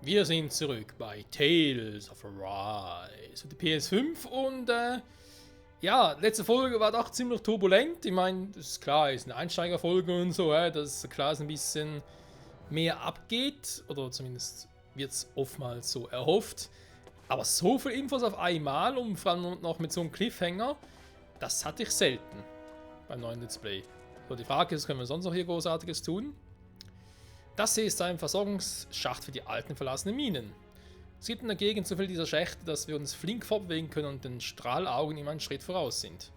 Wir sind zurück bei Tales of Arise für die PS5 und ja, letzte Folge war doch ziemlich turbulent. Ich meine, das ist klar, ist eine Einsteigerfolge und so, dass klar es ein bisschen mehr abgeht oder zumindest wird es oftmals so erhofft. Aber so viel Infos auf einmal und vor allem noch mit so einem Cliffhanger, das hatte ich selten beim neuen Let's Play. So, die Frage ist, können wir sonst noch hier Großartiges tun? Das hier ist ein Versorgungsschacht für die alten verlassenen Minen. Es gibt in der Gegend so viele dieser Schächte, dass wir uns flink fortbewegen können und den Strahlaugen immer einen Schritt voraus sind.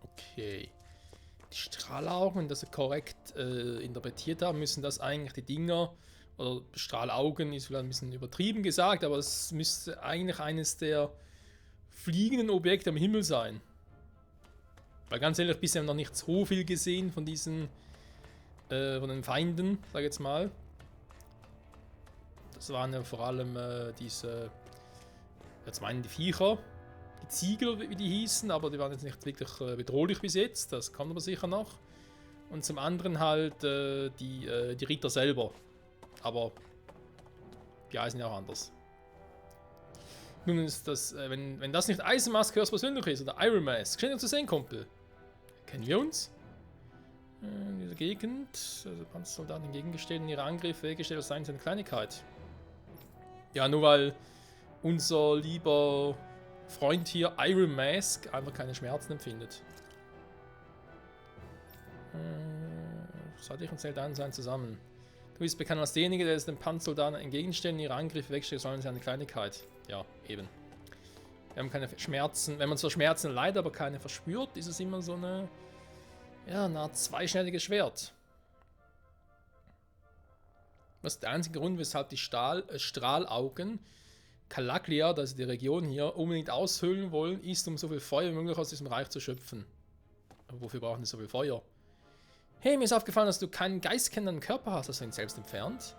Okay. Die Strahlaugen, wenn das wir korrekt interpretiert haben, müssen das eigentlich die Dinger, oder Strahlaugen ist vielleicht ein bisschen übertrieben gesagt, aber es müsste eigentlich eines der fliegenden Objekte am Himmel sein. Weil ganz ehrlich, bisher haben wir noch nicht so viel gesehen von diesen von den Feinden, sag ich jetzt mal. Das waren ja vor allem diese, jetzt meinen die Viecher, die Ziegel, wie die hießen, aber die waren jetzt nicht wirklich bedrohlich bis jetzt, das kommt aber sicher noch. Und zum anderen halt die Ritter selber, aber die heißen ja auch anders. Nun ist das, wenn das nicht Eisenmask höchstpersönlich ist, oder Iron Mask, schön zu sehen, Kumpel. Kennen wir uns? In dieser Gegend, also Panzersoldaten entgegengestellt und ihre Angriffe hergestellt, das seien eine Kleinigkeit. Ja, nur weil unser lieber Freund hier, Iron Mask, einfach keine Schmerzen empfindet. Sollte ich und Soldaten sein zusammen. Du bist bekannt als derjenige, der es den Panzersoldaten entgegenstellt und ihre Angriffe wegstellt, sollen sie eine Kleinigkeit. Ja, eben. Wir haben keine Schmerzen. Wenn man zwar Schmerzen leidet, aber keine verspürt, ist es immer so eine, ja, eine Art zweischneidiges Schwert. Das ist der einzige Grund, weshalb die Strahlaugen Kalaklia, das ist die Region hier, unbedingt aushöhlen wollen, ist, um so viel Feuer wie möglich aus diesem Reich zu schöpfen. Aber wofür brauchen die so viel Feuer? Hey, mir ist aufgefallen, dass du keinen geistkennenden Körper hast, hast du ihn selbst entfernt.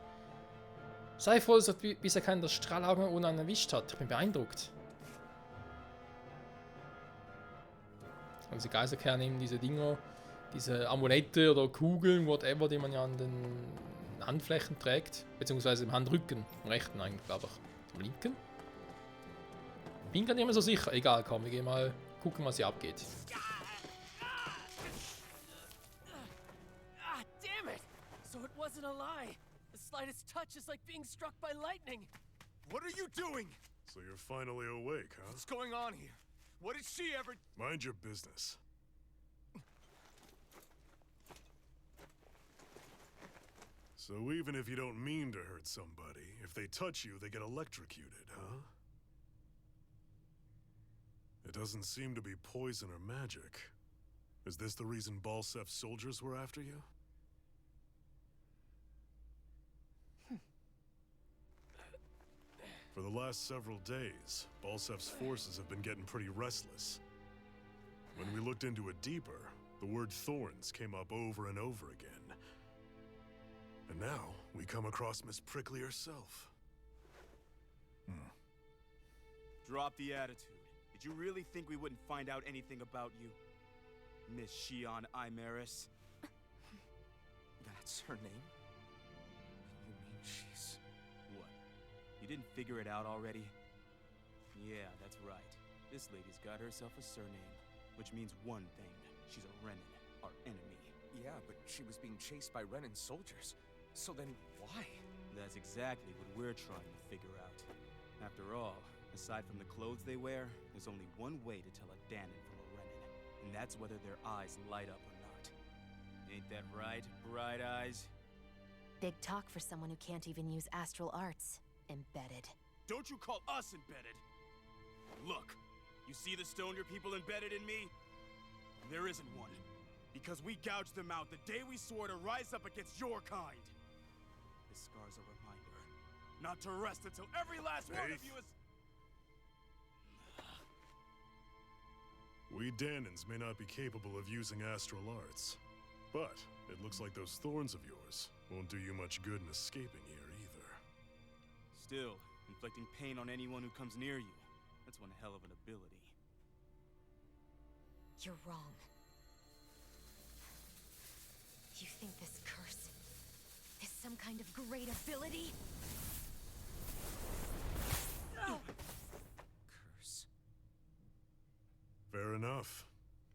Sei froh, dass bisher keiner das Strahlaugen ohne einen erwischt hat. Ich bin beeindruckt. Und diese Geisterkerne nehmen diese Dinger, diese Amulette oder Kugeln, whatever, die man ja an den Handflächen trägt, beziehungsweise im Handrücken, im rechten eigentlich, glaube ich. Im linken? Bin gar nicht mehr so sicher. Egal, komm, wir gehen mal gucken, was hier abgeht. Ah, damn it! So it wasn't a lie. The slightest touch is like being struck by lightning. What are you doing? So you're finally awake, huh? What's going on here? What did she ever... Mind your business. So even if you don't mean to hurt somebody, if they touch you, they get electrocuted, huh? It doesn't seem to be poison or magic. Is this the reason Balsef's soldiers were after you? For the last several days, Balsef's forces have been getting pretty restless. When we looked into it deeper, the word thorns came up over and over again. And now, we come across Miss Prickly herself. Drop the attitude. Did you really think we wouldn't find out anything about you? Miss Shion Imaris? That's her name? You mean she's... What? You didn't figure it out already? Yeah, that's right. This lady's got herself a surname, which means one thing. She's a Renin, our enemy. Yeah, but she was being chased by Renin soldiers. So then, why? That's exactly what we're trying to figure out. After all, aside from the clothes they wear, there's only one way to tell a Danon from a Renin, and that's whether their eyes light up or not. Ain't that right, Bright Eyes? Big talk for someone who can't even use astral arts. Embedded. Don't you call us embedded! Look, you see the stoner people embedded in me? There isn't one. Because we gouged them out the day we swore to rise up against your kind. This scar's a reminder. Not to rest until every last one of you is... We Danons may not be capable of using astral arts, but it looks like those thorns of yours won't do you much good in escaping here either. Still, inflicting pain on anyone who comes near you. That's one hell of an ability. You're wrong. You think this curse is some kind of great ability. Curse. Fair enough.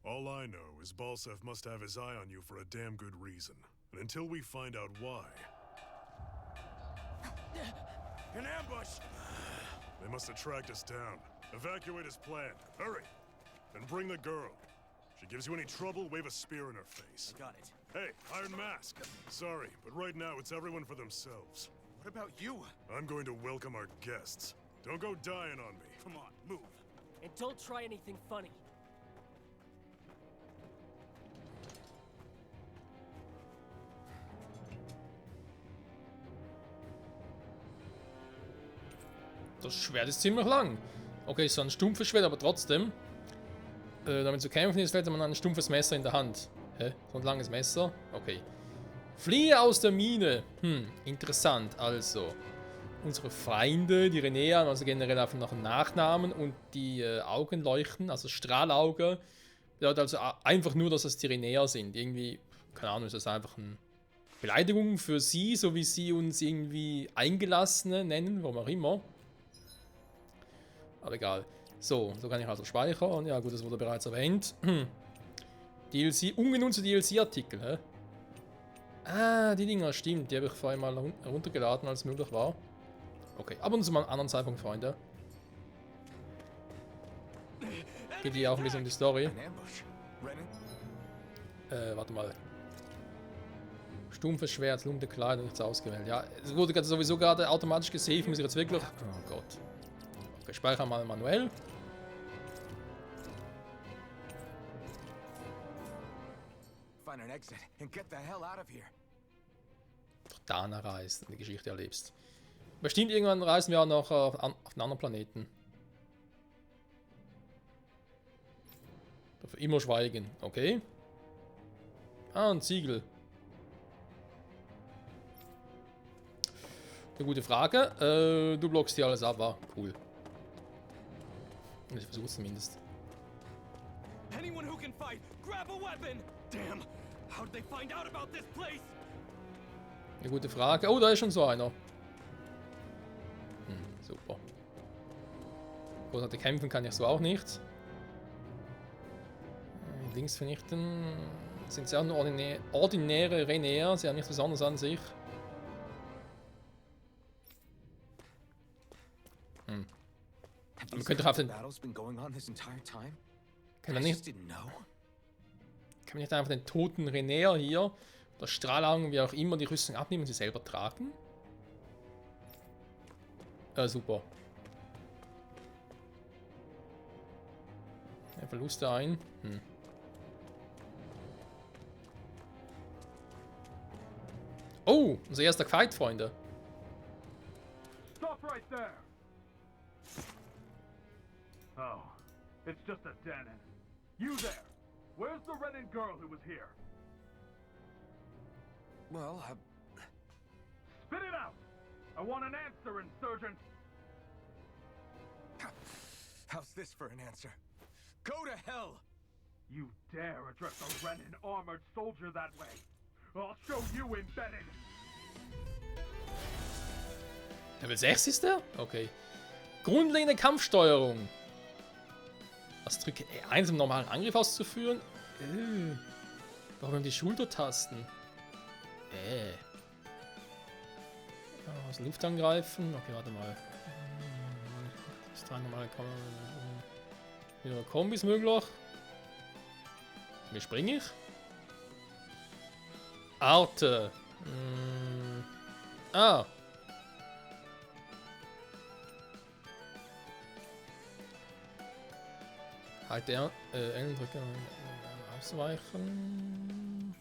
All I know is Balsef must have his eye on you for a damn good reason. And until we find out why... An ambush! They must have tracked us down. Evacuate as planned. Hurry! And bring the girl. If she gives you any trouble, wave a spear in her face. Got it. Hey, Iron Mask. Sorry, but right now it's everyone for themselves. What about you? I'm going to welcome our guests. Don't go dying on me. Come on, move. And don't try anything funny. Das Schwert ist ziemlich lang. Okay, so ein stumpfes Schwert, aber trotzdem. Damit zu kämpfen ist, hätte man ein stumpfes Messer in der Hand. Hä? So ein langes Messer? Okay. Fliehe aus der Mine. Interessant. Also, unsere Feinde, die Renea, also generell einfach nach dem Nachnamen und die Augen leuchten, also Strahlauge. Bedeutet also einfach nur, dass es die Renea sind. Irgendwie, keine Ahnung, ist das einfach eine Beleidigung für sie, so wie sie uns irgendwie Eingelassene nennen, warum auch immer. Aber egal. So kann ich also speichern. Ja gut, das wurde bereits erwähnt. DLC, ungenutzte DLC-Artikel, hä? Ah, die Dinger, stimmt. Die habe ich vorhin mal heruntergeladen, als es möglich war. Okay, aber zu einem anderen Zeitpunkt, Freunde. Geht hier auch ein bisschen um die Story. Warte mal. Stumpfes Schwert, lumpe Kleider, nichts ausgewählt. Ja, es wurde sowieso gerade automatisch gesaved, muss ich jetzt wirklich... Oh Gott. Okay, speichern mal manuell. Find an exit and get the hell out of here. Dana reist und die Geschichte erlebst. Bestimmt irgendwann reisen wir auch noch auf einen anderen Planeten. Dafür immer schweigen, okay. Ah, ein Ziegel. Eine gute Frage. Du blockst hier alles ab, war cool. Ich versuch's zumindest. Anyone who can fight, grab a weapon! Damn! How did they find out about this place? Eine gute Frage. Oh, da ist schon so einer. Super. Großartig kämpfen kann ich so auch nicht. Links vernichten. Sind sehr nur ordinäre Renea. Sie haben nichts Besonderes an sich. Man könnte doch auf den... Kann man nicht einfach den toten Renea hier, oder Strahlaugen, wie auch immer, die Rüstung abnehmen und sie selber tragen? Super. Verluste ein. Oh, unser erster Fight, Freunde. Stop right there! Oh, it's just a den. You there! Where's the Renin girl who was here? Well, Spit it out! I want an answer, insurgent! how's this for an answer? Go to hell! You dare address a Renin armored soldier that way? I'll show you embedded! Level 6 ist der? Okay. Grundlegende Kampfsteuerung. Was drücke E1, um normalen Angriff auszuführen? Warum haben die Schultertasten? Aus der Luft angreifen. Okay, warte mal. Das 3 normale wieder Kombis möglich. Wie springe ich? Arte. Ah. Halt der L-Drücker ausweichen.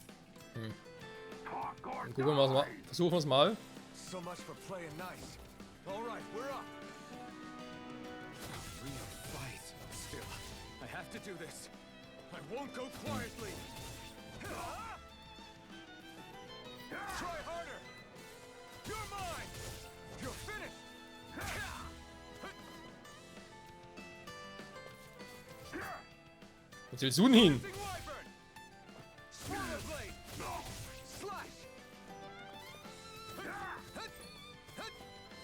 Dann gucken wir mal, versuchen wir es mal. So much for playing nice. All right, we're up. Real fight. Still, I have to do this. I won't go quietly. Try harder. You're mine. You're finished. Wo willst du denn hin?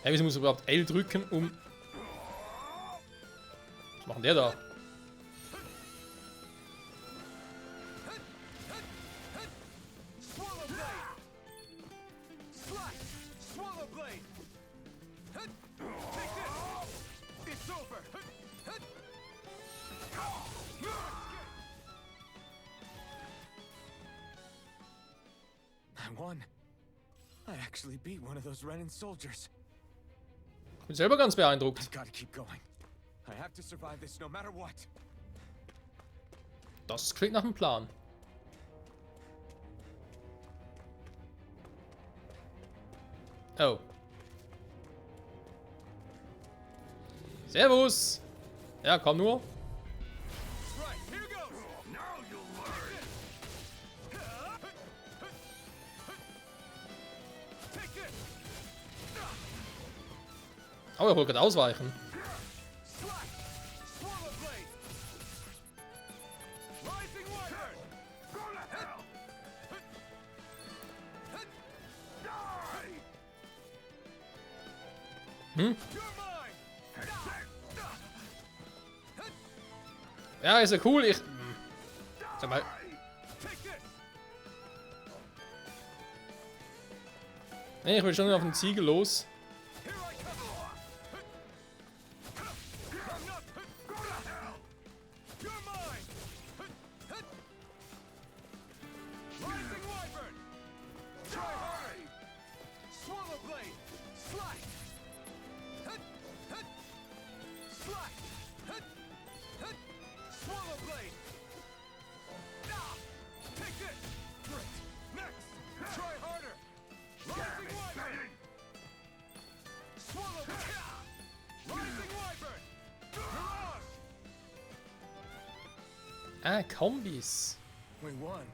Hey, wieso muss er überhaupt L drücken, um... Was macht der da? Swallow blade! Slash! Swallow blade! Take this! It's over! I won. I actually beat one of those Renin soldiers. Ich bin selber ganz beeindruckt. I've got to keep going. I have to survive this no matter what. Das klingt nach einem Plan. Oh. Servus. Ja, komm nur. Right, here goes. Now you'll learn. Take this. Oh, er wollte gerade ausweichen. Slash. Swallow blade. Rising wyvern. Go to hell. Die. Hm? You're mine. Ja, ist ja cool. Sag mal. Take this. Nee, ich will schon auf den Ziegel los. Here I come. I'm not. Go to hell. You're mine. Rising wyvern. Try hard. Swallow blade. Slash. Slash. Swallow blade. Take this. Great. Next. Try harder. Rising wyvern. Swallow blade. Rising wyvern. Mirage. Ah, Kombis. We won.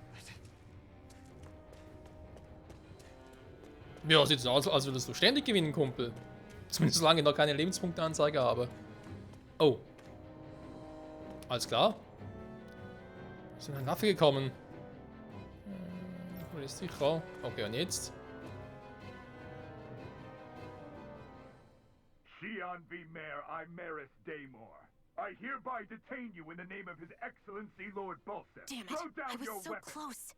Ja, sieht so aus, als würdest du ständig gewinnen, Kumpel. Zumindest solange ich noch keine Lebenspunkteanzeige habe. Oh. Alles klar. Wir sind an Waffe gekommen. Wo ist sicher? Okay, und jetzt? Shion V. Mayor Imeris Daymore. I hereby detain you in the name of His Excellency Lord Bolseth. Damn it! Throw down I was your so weapon. close.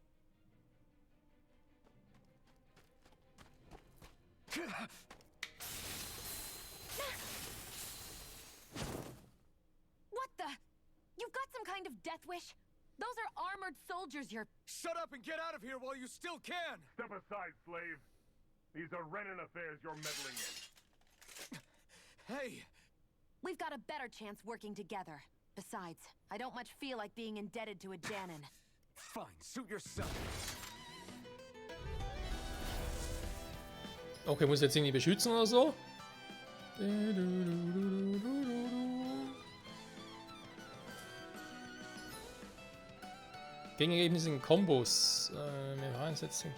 What the? You've got some kind of death wish? Those are armored soldiers you're... Shut up and get out of here while you still can! Step aside, slave. These are Renin affairs you're meddling in. Hey! We've got a better chance working together. Besides, I don't much feel like being indebted to a Danon. Fine, suit yourself. Okay, muss ich jetzt irgendwie beschützen oder so? Gegenergebnisse in Kombos. Mehr einsetzen.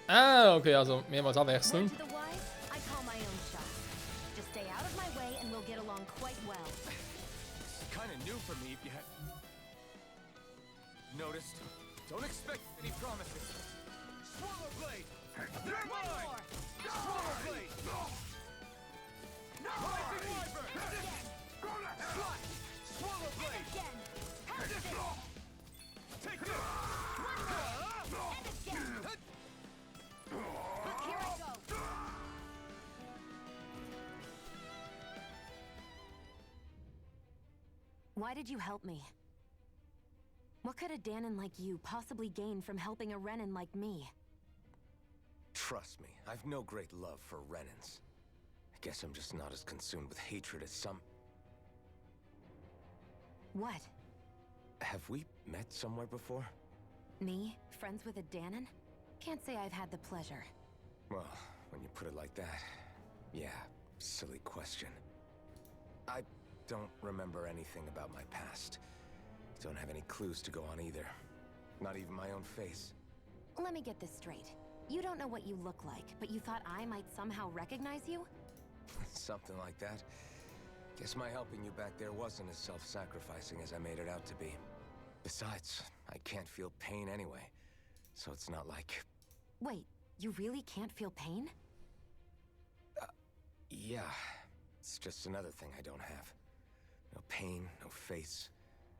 Ah, okay, also mehrmals abwechseln. Word to the wise, I call my own shot. Just stay out of my way and we'll get along quite well. It's kind of new for me if you had noticed. Don't expect any promises. Swallow blade! You're mine! Swallow blade! Rising wyvern! Slash! Swallow blade! Again! Take this! And again! Here I go! Why did you help me? What could a Danon like you possibly gain from helping a Renin like me? Trust me, I've no great love for Renins. I guess I'm just not as consumed with hatred as some... What? Have we met somewhere before? Me? Friends with a Danon? Can't say I've had the pleasure. Well, when you put it like that, yeah, silly question. I don't remember anything about my past. Don't have any clues to go on either. Not even my own face. Let me get this straight. You don't know what you look like, but you thought I might somehow recognize you? Something like that. Guess my helping you back there wasn't as self-sacrificing as I made it out to be. Besides, I can't feel pain anyway. So it's not like... Wait, you really can't feel pain? Yeah, it's just another thing I don't have. No pain, no face,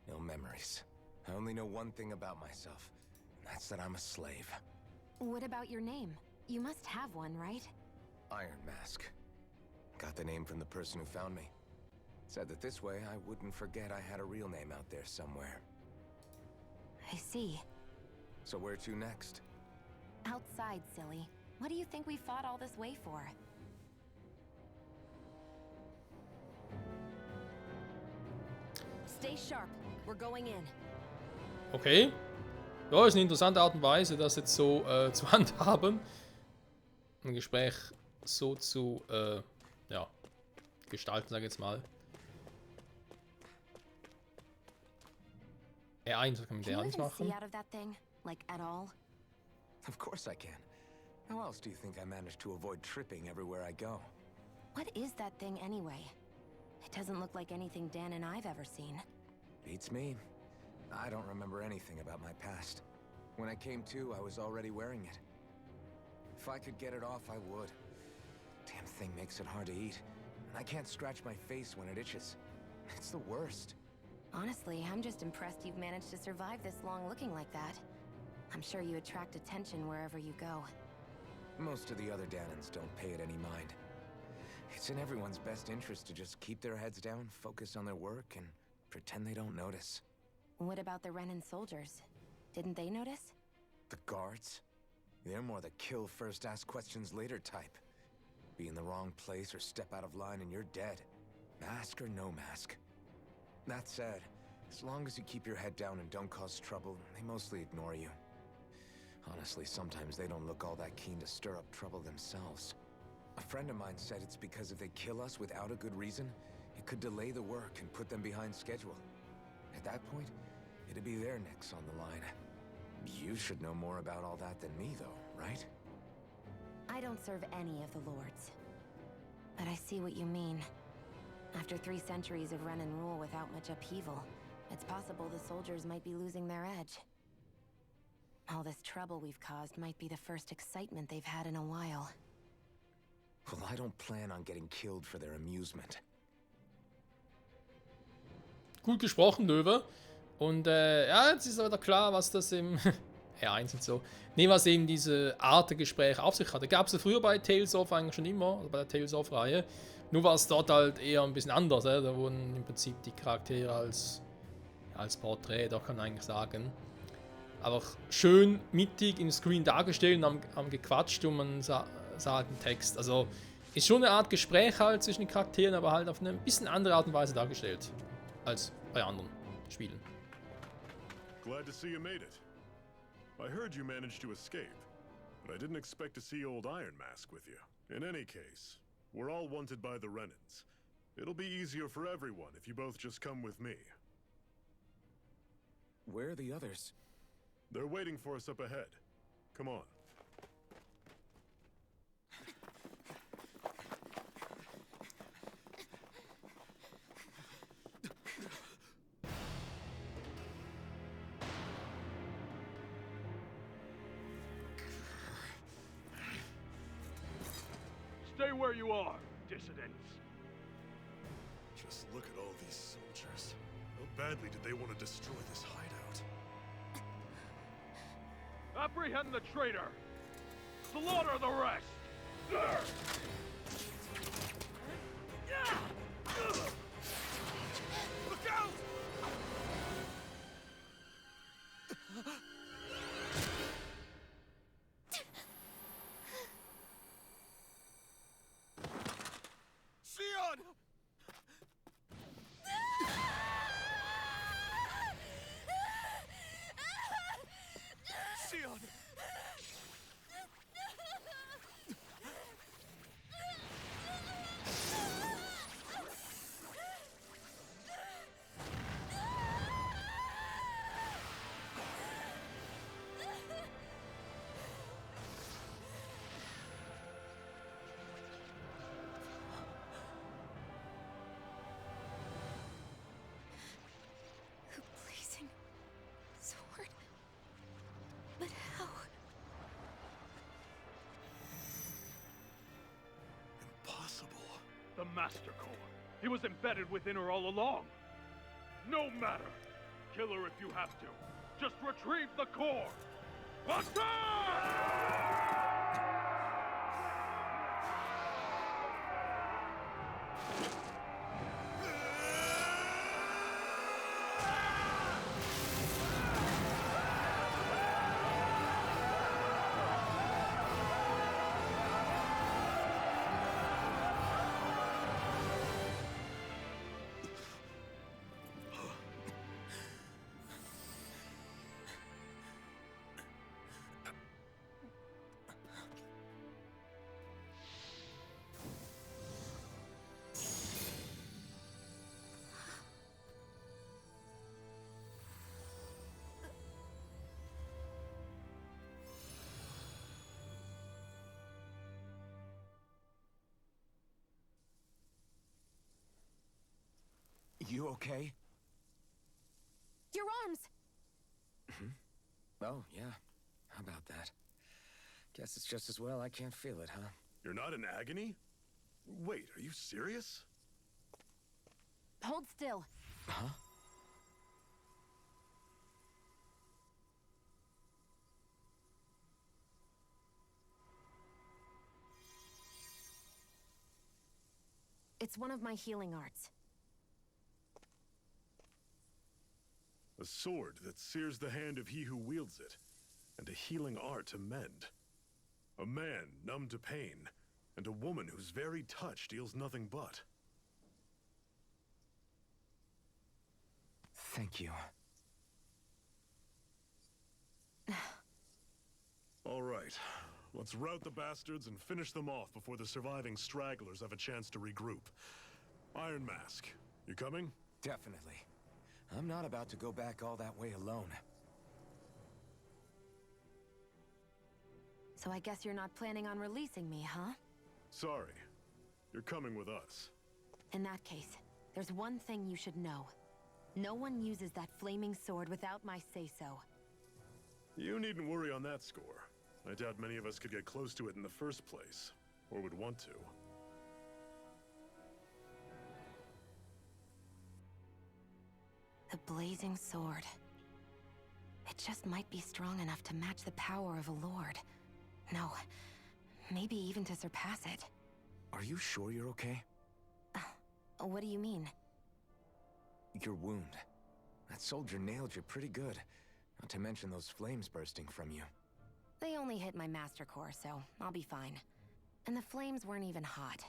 no memories. I only know one thing about myself, and that's that I'm a slave. What about your name? You must have one, right? Iron Mask. Got the name from the person who found me. Said that this way I wouldn't forget I had a real name out there somewhere. I see. So where to next? Outside, silly. What do you think we fought all this way for? Stay sharp. We're going in. Okay. Ja, ist eine interessante Art und Weise, das jetzt so zu handhaben. Ein Gespräch so zu ja, gestalten, sage ich jetzt mal. R1, was kann man mit Can you R1 even machen? see out of that thing? Like, at all? Of course I can. How else do you think I managed to avoid tripping everywhere I go? What is that thing anyway? It doesn't look like anything Dan and I've ever seen. Beats me. I don't remember anything about my past. When I came to, I was already wearing it. If I could get it off, I would. Damn thing makes it hard to eat. And I can't scratch my face when it itches. It's the worst. Honestly, I'm just impressed you've managed to survive this long looking like that. I'm sure you attract attention wherever you go. Most of the other Danans don't pay it any mind. It's in everyone's best interest to just keep their heads down, focus on their work, and pretend they don't notice. What about the Renan soldiers? Didn't they notice? The guards? They're more the kill first, ask questions later type. Be in the wrong place or step out of line and you're dead. Mask or no mask. That said, as long as you keep your head down and don't cause trouble, they mostly ignore you. Honestly, sometimes they don't look all that keen to stir up trouble themselves. A friend of mine said it's because if they kill us without a good reason, it could delay the work and put them behind schedule. At that point, it'd be their necks on the line. You should know more about all that than me, though, right? I don't serve any of the lords. But I see what you mean. After 3 centuries of Renan rule without much upheaval, it's possible the soldiers might be losing their edge. All this trouble we've caused might be the first excitement they've had in a while. Well, I don't plan on getting killed for their amusement. Gut gesprochen, Löwe. Und ja, jetzt ist aber klar, was das im R1 und so. Nee, was eben diese Art der Gespräche auf sich hatte. Gab es ja früher bei Tales of eigentlich schon immer, also bei der Tales of Reihe. Nur war es dort halt eher ein bisschen anders. Da wurden im Prinzip die Charaktere als Porträt, doch kann man eigentlich sagen. Aber schön mittig im Screen dargestellt und haben gequatscht und man sah halt den Text. Also ist schon eine Art Gespräch halt zwischen den Charakteren, aber halt auf eine bisschen andere Art und Weise dargestellt als bei anderen Spielen. Glad to see you made it. I heard you managed to escape, but I didn't expect to see old Iron Mask with you. In any case, we're all wanted by the Renans. It'll be easier for everyone if you both just come with me. Where are the others? They're waiting for us up ahead. Come on. Stay where you are, dissidents. Just look at all these soldiers. How badly did they want to destroy this hideout? Apprehend the traitor! Slaughter the rest! Look out! Sion! Sion! The Master Core. He was embedded within her all along. No matter. Kill her if you have to. Just retrieve the core. Attack! You okay? Your arms! Oh, yeah. How about that? Guess it's just as well I can't feel it, huh? You're not in agony? Wait, are you serious? Hold still. Huh? It's one of my healing arts. A sword that sears the hand of he who wields it, and a healing art to mend. A man numb to pain, and a woman whose very touch deals nothing but. Thank you. All right, let's rout the bastards and finish them off before the surviving stragglers have a chance to regroup. Iron Mask, you coming? Definitely. I'm not about to go back all that way alone. So I guess you're not planning on releasing me, huh? Sorry, you're coming with us. In that case, there's one thing you should know. No one uses that flaming sword without my say-so. You needn't worry on that score. I doubt many of us could get close to it in the first place, or would want to. The blazing sword. It just might be strong enough to match the power of a lord. No, maybe even to surpass it. Are you sure you're okay? What do you mean? Your wound. That soldier nailed you pretty good. Not to mention those flames bursting from you. They only hit my master core, so I'll be fine. And the flames weren't even hot.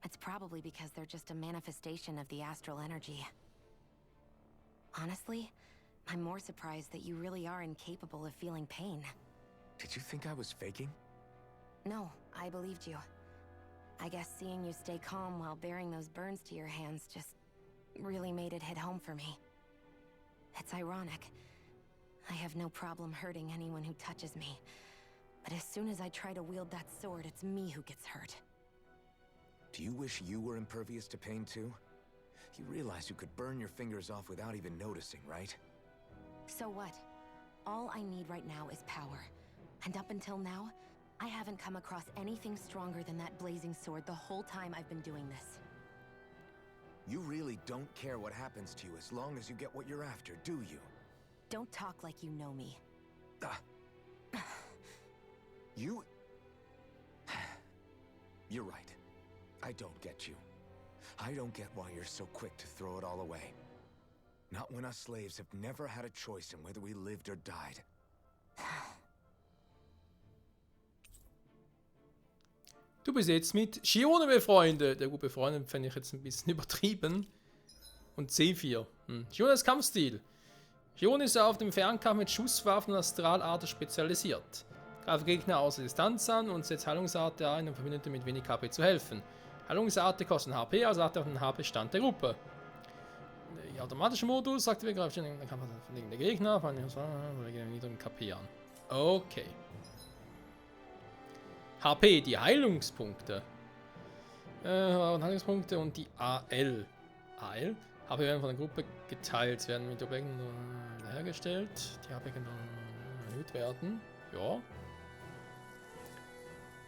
It's probably because they're just a manifestation of the astral energy. Honestly, I'm more surprised that you really are incapable of feeling pain. Did you think I was faking? No, I believed you. I guess seeing you stay calm while bearing those burns to your hands just really made it hit home for me. It's ironic. I have no problem hurting anyone who touches me. But as soon as I try to wield that sword, it's me who gets hurt. Do you wish you were impervious to pain too? You realize you could burn your fingers off without even noticing, right? So what? All I need right now is power. And up until now, I haven't come across anything stronger than that blazing sword the whole time I've been doing this. You really don't care what happens to you as long as you get what you're after, do you? Don't talk like you know me. You... You're right. I don't get you. I don't get why you're so quick to throw it all away. Not when us slaves have never had a choice in whether we lived or died. Du bist jetzt mit Shione befreundet. Der gut befreundet fände ich jetzt ein bisschen übertrieben. Und C4. Shiones Kampfstil. Shione ist auf dem Fernkampf mit Schusswaffen und Astralarten spezialisiert. Greift Gegner aus der Distanz an und setzt Heilungsarten ein, um Verbündeten mit wenig HP zu helfen. Heilungsarten kosten HP, also hat er auch den HP-Stand der Gruppe. Der automatische Modus sagt, wir greifen den Kampf von der Gegner, von den niedrigen KP an. Okay. HP, die Heilungspunkte. Heilungspunkte und die AL. AL? HP werden von der Gruppe geteilt, werden mit Objekten hergestellt. Die HP können erhöht werden. Ja.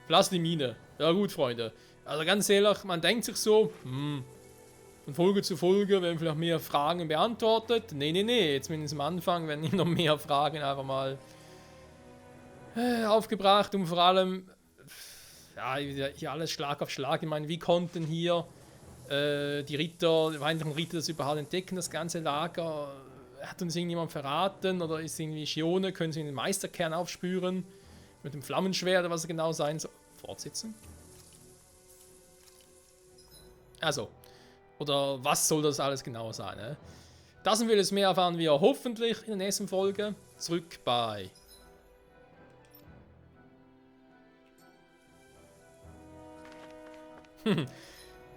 Verlass die Mine. Ja gut, Freunde. Also ganz ehrlich, man denkt sich so, von Folge zu Folge werden vielleicht mehr Fragen beantwortet. Nee, jetzt mindestens am Anfang werden noch mehr Fragen einfach mal aufgebracht und vor allem, ja, hier alles Schlag auf Schlag. Ich meine, wie konnten hier die weiteren Ritter das überhaupt entdecken, das ganze Lager? Hat uns irgendjemand verraten oder ist irgendwie Shione, können sie den Meisterkern aufspüren mit dem Flammenschwert oder was es genau sein soll? Fortsetzen? Also, oder was soll das alles genau sein? Ne? Das und vieles mehr erfahren wir hoffentlich in der nächsten Folge. Zurück bei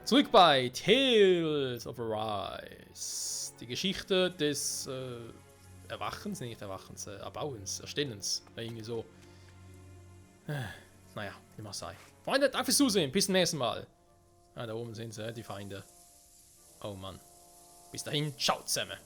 Zurück bei Tales of Arise. Die Geschichte des Erwachens, nicht Erwachens, Erbauens, Erstellens. Irgendwie so. Naja, wie man sei. Freunde, danke fürs Zusehen. Bis zum nächsten Mal. Ah, da oben sind sie, die Feinde. Oh Mann. Bis dahin, ciao zusammen.